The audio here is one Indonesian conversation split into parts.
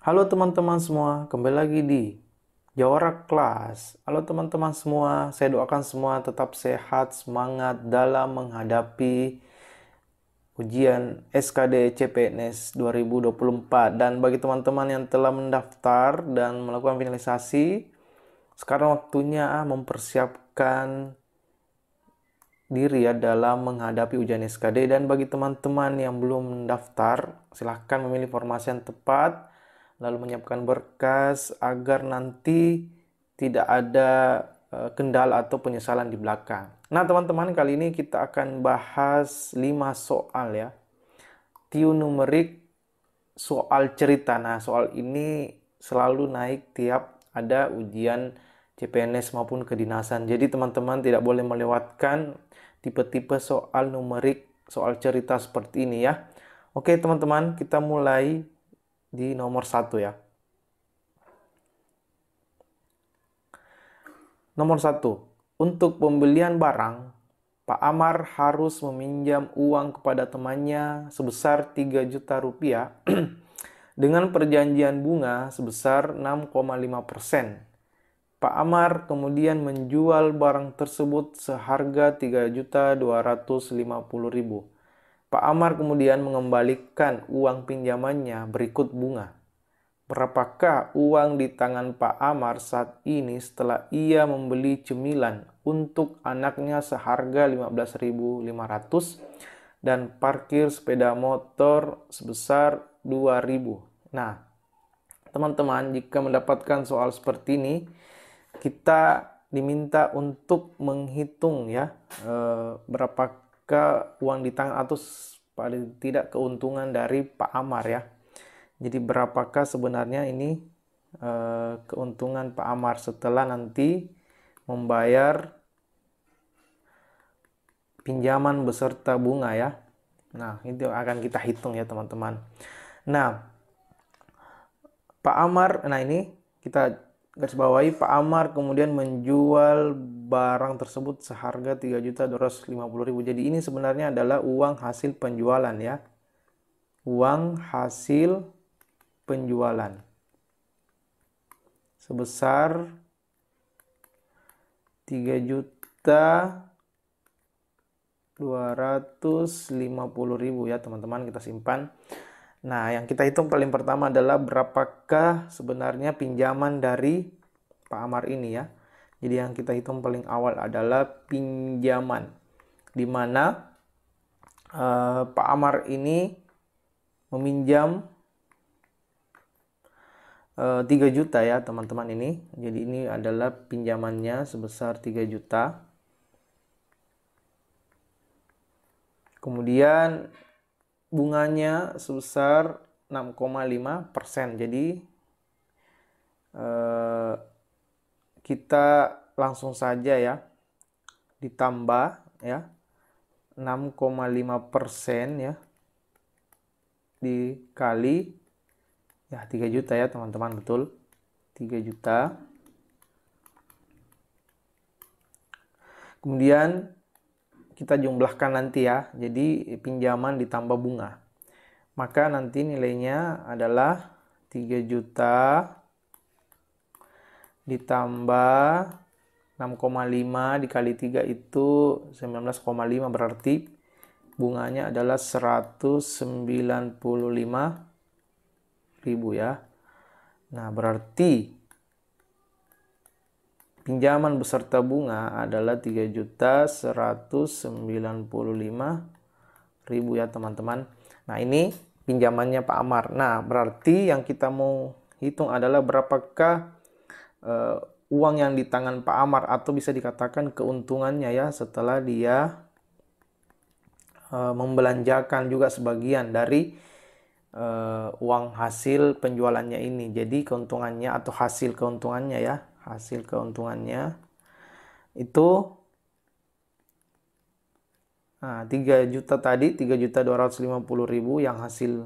Halo teman-teman semua, kembali lagi di Jawara Kelas. Halo teman-teman semua, saya doakan semua tetap sehat, semangat dalam menghadapi ujian SKD CPNS 2024. Dan bagi teman-teman yang telah mendaftar dan melakukan finalisasi, sekarang waktunya mempersiapkan diri ya dalam menghadapi ujian SKD. Dan bagi teman-teman yang belum mendaftar, silahkan memilih formasi yang tepat, lalu menyiapkan berkas agar nanti tidak ada kendala atau penyesalan di belakang. Nah teman-teman, kali ini kita akan bahas 5 soal ya. TIU numerik soal cerita. Nah soal ini selalu naik tiap ada ujian CPNS maupun kedinasan. Jadi teman-teman tidak boleh melewatkan tipe-tipe soal numerik, soal cerita seperti ini ya. Oke teman-teman, kita mulai di nomor 1 ya. Nomor 1. Untuk pembelian barang, Pak Amar harus meminjam uang kepada temannya sebesar 3 juta rupiah dengan perjanjian bunga sebesar 6,5%. Pak Amar kemudian menjual barang tersebut seharga 3.250.000. Pak Amar kemudian mengembalikan uang pinjamannya berikut bunga. Berapakah uang di tangan Pak Amar saat ini setelah ia membeli cemilan untuk anaknya seharga 15.500 dan parkir sepeda motor sebesar 2.000? Nah, teman-teman, jika mendapatkan soal seperti ini, kita diminta untuk menghitung ya berapakah uang di tangan atau paling tidak keuntungan dari Pak Amar ya. Jadi berapakah sebenarnya ini keuntungan Pak Amar setelah nanti membayar pinjaman beserta bunga ya. Nah, itu akan kita hitung ya teman-teman. Nah, Pak Amar, nah ini kita garis bawahi, Pak Amar kemudian menjual barang tersebut seharga 3.250.000. Jadi ini sebenarnya adalah uang hasil penjualan ya. Uang hasil penjualan sebesar 3.250.000 ya teman-teman, kita simpan. Nah, yang kita hitung paling pertama adalah berapakah sebenarnya pinjaman dari Pak Amar ini ya. Jadi yang kita hitung paling awal adalah pinjaman, di mana Pak Amar ini meminjam 3 juta ya teman-teman ini. Jadi ini adalah pinjamannya sebesar 3 juta. Kemudian bunganya sebesar 6,5%. Jadi kita langsung saja ya ditambah ya 6,5% ya dikali ya 3 juta ya teman-teman, betul 3 juta. Kemudian kita jumlahkan nanti ya, jadi pinjaman ditambah bunga, maka nanti nilainya adalah 3 juta ditambah 6,5 dikali 3 itu 19,5, berarti bunganya adalah 195.000 ya. Nah, berarti pinjaman beserta bunga adalah 3.195.000 ya teman-teman. Nah, ini pinjamannya Pak Amar. Nah, berarti yang kita mau hitung adalah berapakah uang yang di tangan Pak Amar, atau bisa dikatakan keuntungannya ya setelah dia membelanjakan juga sebagian dari uang hasil penjualannya ini. Jadi keuntungannya atau hasil keuntungannya ya, hasil keuntungannya itu 3 juta tadi, 3.250.000 yang hasil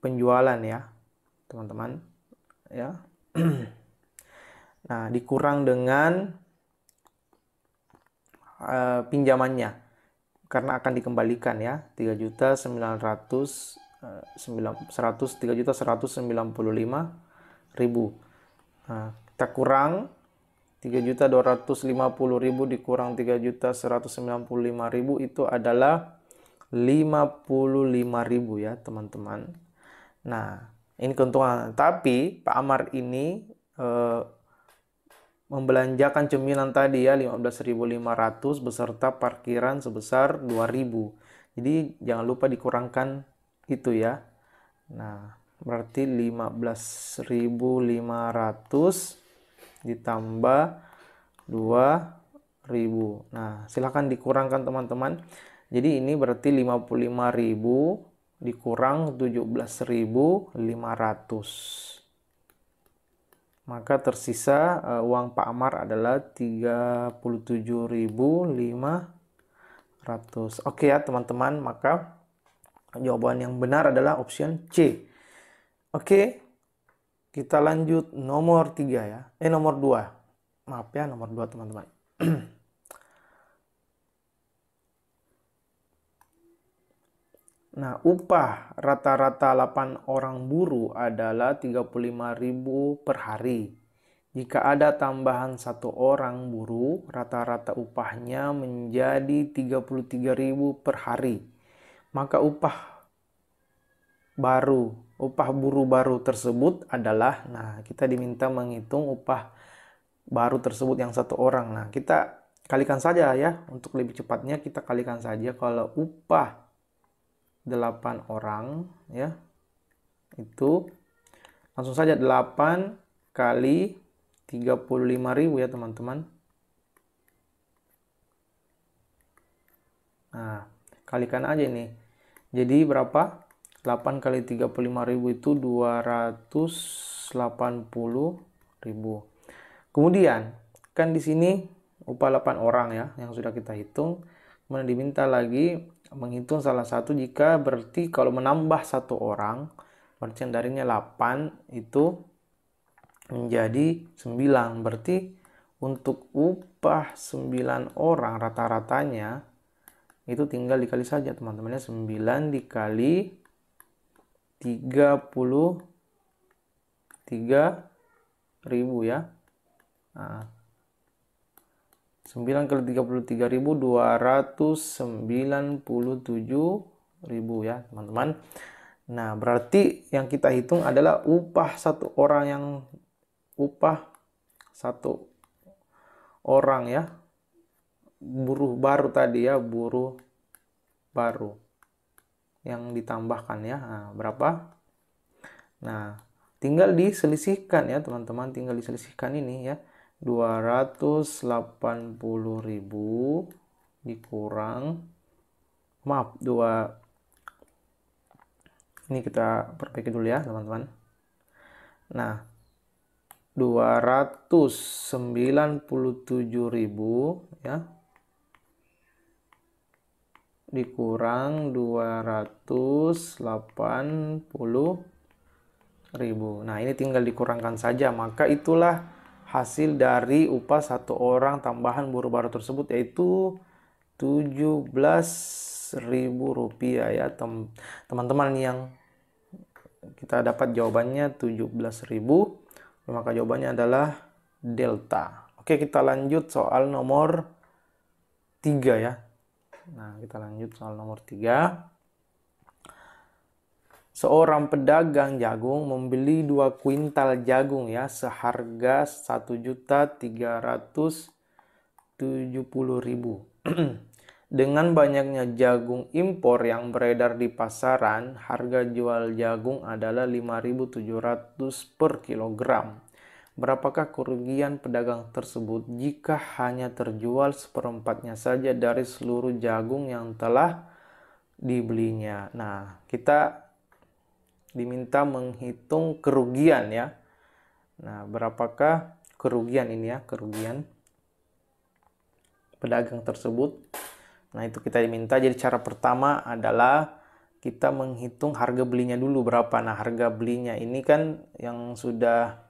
penjualan ya teman-teman ya. Nah, dikurang dengan pinjamannya karena akan dikembalikan ya, 3.900 3.195.000. Nah, kita kurang 3.250.000 dikurang 3.195.000 itu adalah 55.000 ya teman-teman. Nah, ini keuntungan. Tapi Pak Amar ini membelanjakan cemilan tadi ya 15.500 beserta parkiran sebesar 2.000. Jadi jangan lupa dikurangkan itu ya. Nah, berarti 15.500 ditambah 2.000. Nah, silahkan dikurangkan teman-teman. Jadi ini berarti 55.000 dikurang 17.500. Maka tersisa uang Pak Amar adalah 37.500. Oke ya teman-teman, maka jawaban yang benar adalah option C. Oke, kita lanjut nomor 3 ya. Nomor 2. Maaf ya, nomor 2 teman-teman. Nah, upah rata-rata 8 orang buruh adalah 35.000 per hari. Jika ada tambahan 1 orang buruh, rata-rata upahnya menjadi 33.000 per hari. Maka upah buruh baru tersebut adalah, nah kita diminta menghitung upah baru tersebut yang 1 orang. Nah, kita kalikan saja ya, untuk lebih cepatnya kita kalikan saja kalau upah 8 orang ya, itu langsung saja 8 kali 35.000 ya teman-teman. Nah, kalikan aja ini. Jadi berapa? 8 kali 35.000 itu 280.000. Kemudian kan di sini upah 8 orang ya yang sudah kita hitung. Kemudian diminta lagi menghitung salah satu jika berarti kalau menambah 1 orang berarti yang darinya 8 itu menjadi 9. Berarti untuk upah 9 orang rata-ratanya itu tinggal dikali saja teman-teman ya, 9 dikali 33.000 ya. Nah, 9 kali 33.000 297.000 ya teman-teman. Nah, berarti yang kita hitung adalah upah 1 orang ya, buruh baru tadi ya, buruh baru yang ditambahkan ya. Nah, berapa? Nah, tinggal diselisihkan ya teman-teman, tinggal diselisihkan ini ya. 280.000 dikurang, maaf, ini kita perbaiki dulu ya teman-teman. Nah, 297.000 ya dikurang 280.000. Nah, ini tinggal dikurangkan saja, maka itulah hasil dari upah 1 orang tambahan buruh baru tersebut, yaitu 17.000 rupiah ya teman-teman. Yang kita dapat jawabannya 17.000, maka jawabannya adalah delta. Oke, kita lanjut soal nomor 3 ya. Nah, kita lanjut soal nomor 3. Seorang pedagang jagung membeli 2 kuintal jagung ya seharga 1.370.000. Dengan banyaknya jagung impor yang beredar di pasaran, harga jual jagung adalah 5.700 per kilogram. Berapakah kerugian pedagang tersebut jika hanya terjual seperempatnya saja dari seluruh jagung yang telah dibelinya? Nah, kita diminta menghitung kerugian ya. Nah, berapakah kerugian ini ya, kerugian pedagang tersebut? Nah, itu kita diminta. Jadi cara pertama adalah kita menghitung harga belinya dulu berapa. Nah, harga belinya ini kan yang sudah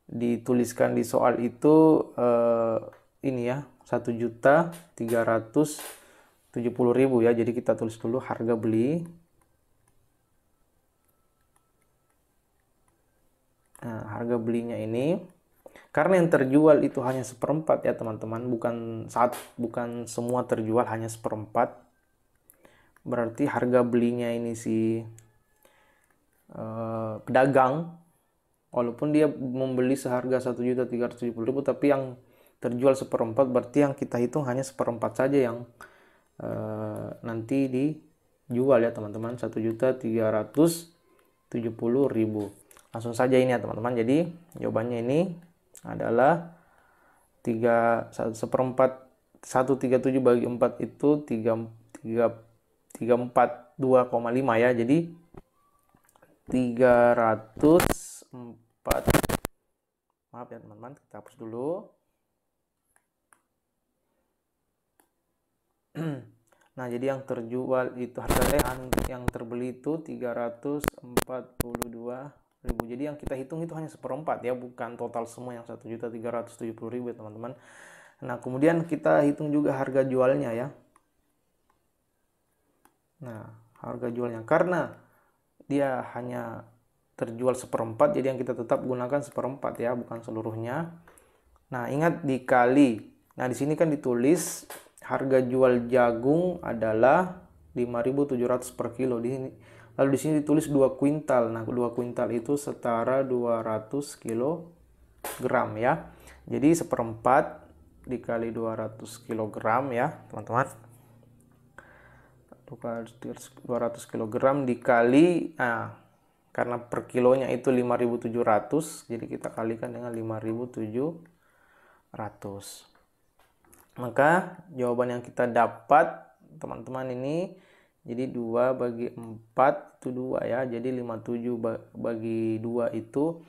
dituliskan di soal itu ini ya, 1.370.000 ya. Jadi kita tulis dulu harga beli harga belinya ini, karena yang terjual itu hanya seperempat ya teman-teman, bukan semua terjual, hanya seperempat. Berarti harga belinya ini si pedagang, walaupun dia membeli seharga 1.370.000, tapi yang terjual seperempat, berarti yang kita hitung hanya seperempat saja yang nanti dijual ya teman-teman, 1.370.000. Langsung saja ini ya teman-teman. Jadi jawabannya ini adalah 137 bagi 4 itu 342,5 ya. Jadi 304, maaf ya teman-teman, kita hapus dulu. Nah, jadi yang terjual itu yang terbeli itu 342.000. Jadi yang kita hitung itu hanya seperempat ya, bukan total semua yang 1.370.000 ya teman-teman. Nah, kemudian kita hitung juga harga jualnya ya. Nah, harga jualnya karena dia hanya terjual seperempat, jadi yang kita tetap gunakan seperempat ya, bukan seluruhnya. Nah, ingat dikali. Nah, di sini kan ditulis harga jual jagung adalah 5.700 per kilo di sini. Lalu di sini ditulis 2 kuintal. Nah, 2 kuintal itu setara 200 kilogram ya. Jadi seperempat dikali 200 kilogram ya, teman-teman. 200 kilogram dikali, karena per kilonya itu 5.700, jadi kita kalikan dengan 5.700. Maka jawaban yang kita dapat teman-teman ini, jadi 2 bagi 4 itu 2 ya. Jadi 57 bagi 2 itu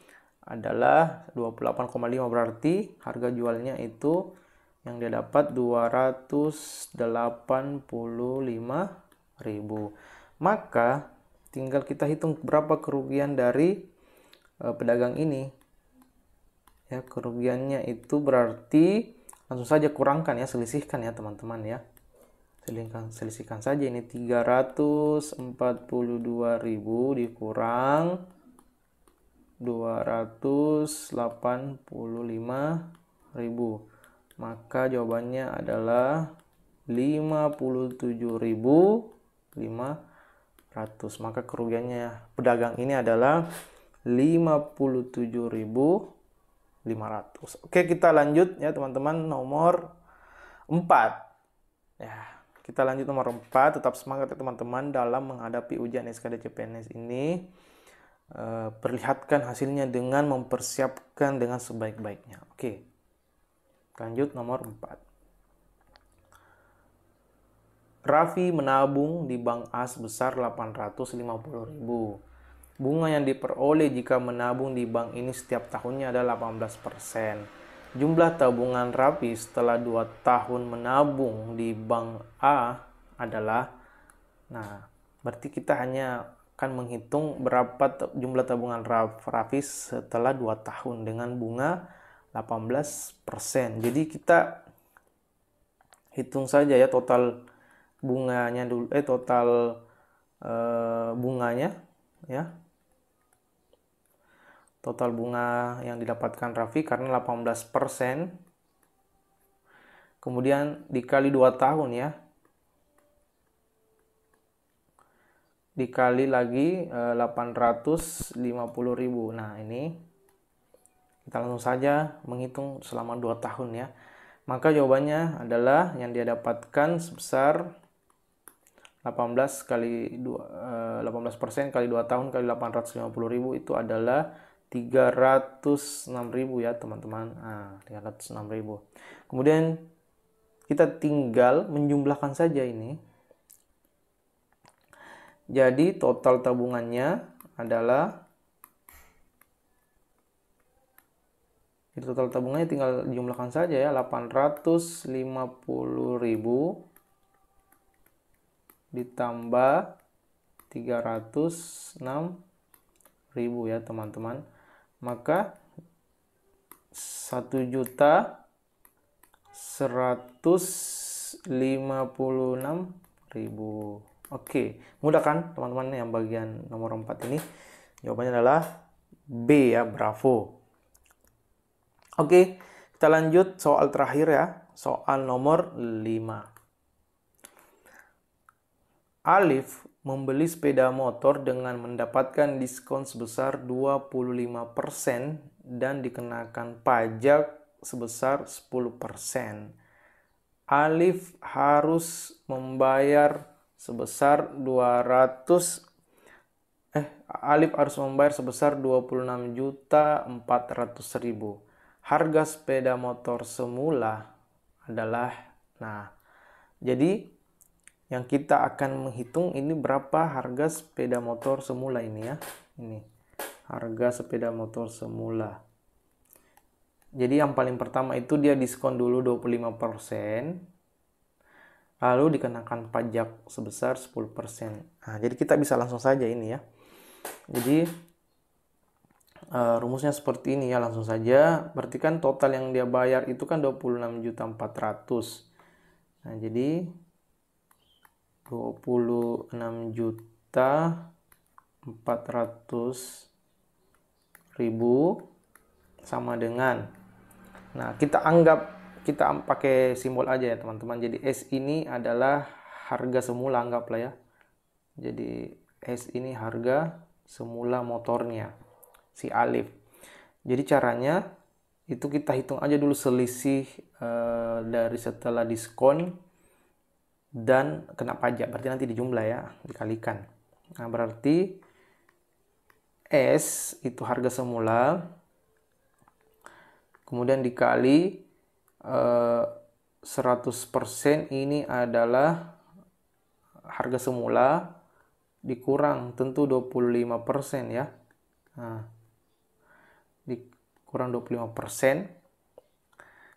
adalah 28,5, berarti harga jualnya itu yang dia dapat 285.000. Maka tinggal kita hitung berapa kerugian dari pedagang ini. Ya, kerugiannya itu berarti langsung saja kurangkan ya, selisihkan ya teman-teman ya. Selisihkan saja ini 342.000 dikurang 285.000. Maka jawabannya adalah 57.500. Maka kerugiannya pedagang ini adalah 57.500. Oke, kita lanjut ya teman-teman, nomor 4. Ya, kita lanjut nomor 4. Tetap semangat ya teman-teman dalam menghadapi ujian SKD CPNS ini. Perlihatkan hasilnya dengan mempersiapkan dengan sebaik-baiknya. Oke. Lanjut nomor 4. Raffi menabung di Bank A sebesar 850.000. Bunga yang diperoleh jika menabung di bank ini setiap tahunnya adalah 18%. Jumlah tabungan Raffi setelah 2 tahun menabung di Bank A adalah, nah, berarti kita hanya akan menghitung berapa jumlah tabungan Raffi setelah 2 tahun dengan bunga 18%. Jadi kita hitung saja ya total bunganya dulu, bunganya ya. Total bunga yang didapatkan Raffi karena 18%. Kemudian dikali 2 tahun ya. Dikali lagi 850.000. Nah, ini kita langsung saja menghitung selama 2 tahun ya. Maka jawabannya adalah yang dia dapatkan sebesar 18% kali 2 tahun kali 850.000 itu adalah 306.000 ya teman-teman. 306.000. Kemudian kita tinggal menjumlahkan saja ini. Jadi total tabungannya adalah, tinggal dijumlahkan saja ya, 850.000 ditambah 306.000 ya teman-teman. Maka 1.156.000. Oke, mudah kan teman-teman yang bagian nomor 4 ini? Jawabannya adalah B ya, bravo. Oke, kita lanjut soal terakhir ya. Soal nomor 5. Alif membeli sepeda motor dengan mendapatkan diskon sebesar 25% dan dikenakan pajak sebesar 10%. Alif harus membayar sebesar 26.400.000. Harga sepeda motor semula adalah, nah, jadi yang kita akan menghitung ini berapa harga sepeda motor semula ini ya. Ini harga sepeda motor semula. Jadi yang paling pertama itu dia diskon dulu 25%. Lalu dikenakan pajak sebesar 10%. Nah, jadi kita bisa langsung saja ini ya. Jadi rumusnya seperti ini ya, langsung saja. Berarti kan total yang dia bayar itu kan 26.400.000. Nah, jadi 26.400.000 sama dengan, nah kita pakai simbol aja ya teman-teman. Jadi S ini adalah harga semula, anggaplah ya. Jadi S ini harga semula motornya si Alif. Jadi caranya itu kita hitung aja dulu selisih dari setelah diskon dan kena pajak, berarti nanti dijumlah ya, dikalikan. Nah, berarti S itu harga semula, kemudian dikali 100% ini adalah harga semula, dikurang tentu 25% ya. Nah, dikurang 25%,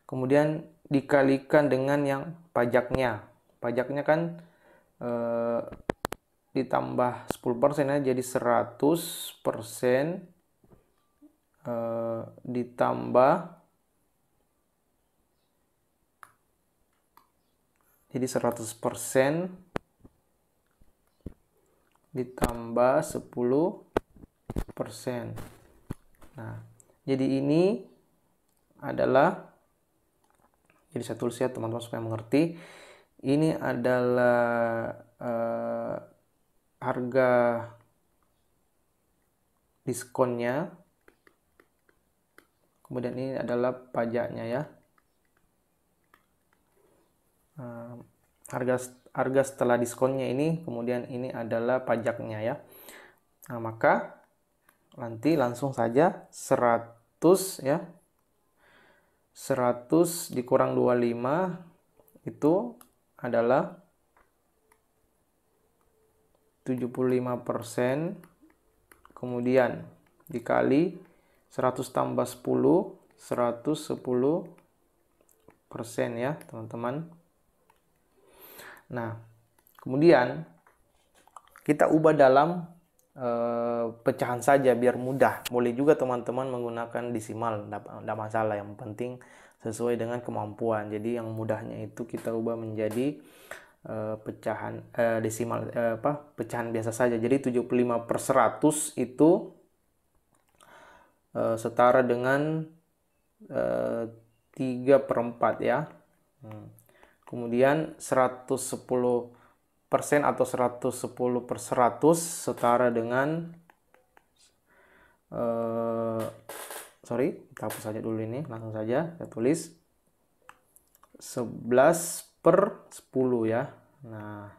kemudian dikalikan dengan yang pajaknya. Pajaknya kan ditambah 10% ya, jadi 100% ditambah, jadi 100% ditambah 10%. Nah, jadi ini adalah, jadi saya tulis ya teman-teman supaya mengerti. Ini adalah harga diskonnya, kemudian ini adalah pajaknya ya. Harga setelah diskonnya ini, kemudian ini adalah pajaknya ya. Nah, maka nanti langsung saja 100 ya. 100 dikurang 25 itu adalah 75%, kemudian dikali 100 tambah 10, 110% ya teman-teman. Nah, kemudian kita ubah dalam pecahan saja biar mudah. Boleh juga teman-teman menggunakan desimal, tidak masalah, yang penting sesuai dengan kemampuan. Jadi yang mudahnya itu kita ubah menjadi pecahan desimal, pecahan biasa saja. Jadi 75/100 itu setara dengan 3/4 ya. Kemudian 110% atau 110/100 setara dengan kita hapus saja dulu ini, langsung saja saya tulis 11/10 ya. Nah,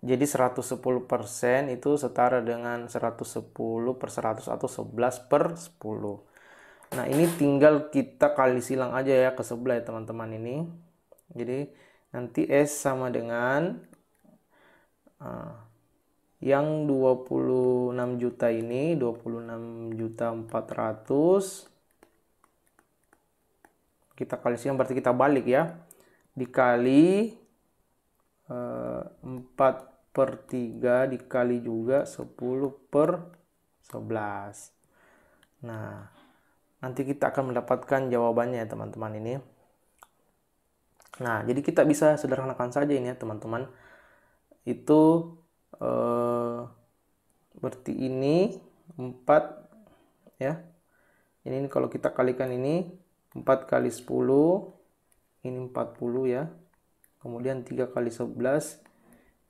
jadi 110% itu setara dengan 110/100 atau 11/10. Nah, ini tinggal kita kali silang aja ya ke sebelah ya teman-teman ini. Jadi nanti S sama dengan yang 26 juta ini, 26.400.000 kita kali siang, berarti kita balik ya, dikali 4/3 dikali juga 10/11. Nah, nanti kita akan mendapatkan jawabannya ya teman-teman ini. Nah, jadi kita bisa sederhanakan saja ini ya teman-teman. Itu berarti ini 4 ya. Ini kalau kita kalikan ini 4 kali 10, ini 40 ya. Kemudian 3 kali 11,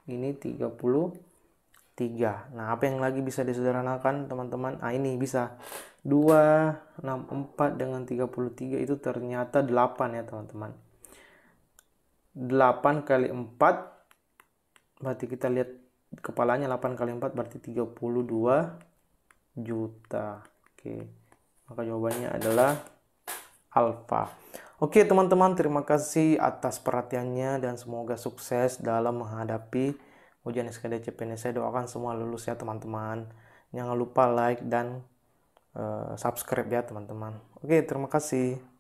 ini 33. Nah, apa yang lagi bisa disederhanakan teman-teman? Ah, ini bisa 264 dengan 33 itu ternyata 8 ya teman-teman. 8 kali 4, berarti kita lihat kepalanya 8 kali 4 berarti 32 juta. Oke, maka jawabannya adalah alfa. Oke teman-teman, terima kasih atas perhatiannya dan semoga sukses dalam menghadapi ujian SKD CPNS. Saya doakan semua lulus ya teman-teman. Jangan lupa like dan subscribe ya teman-teman. Oke, terima kasih.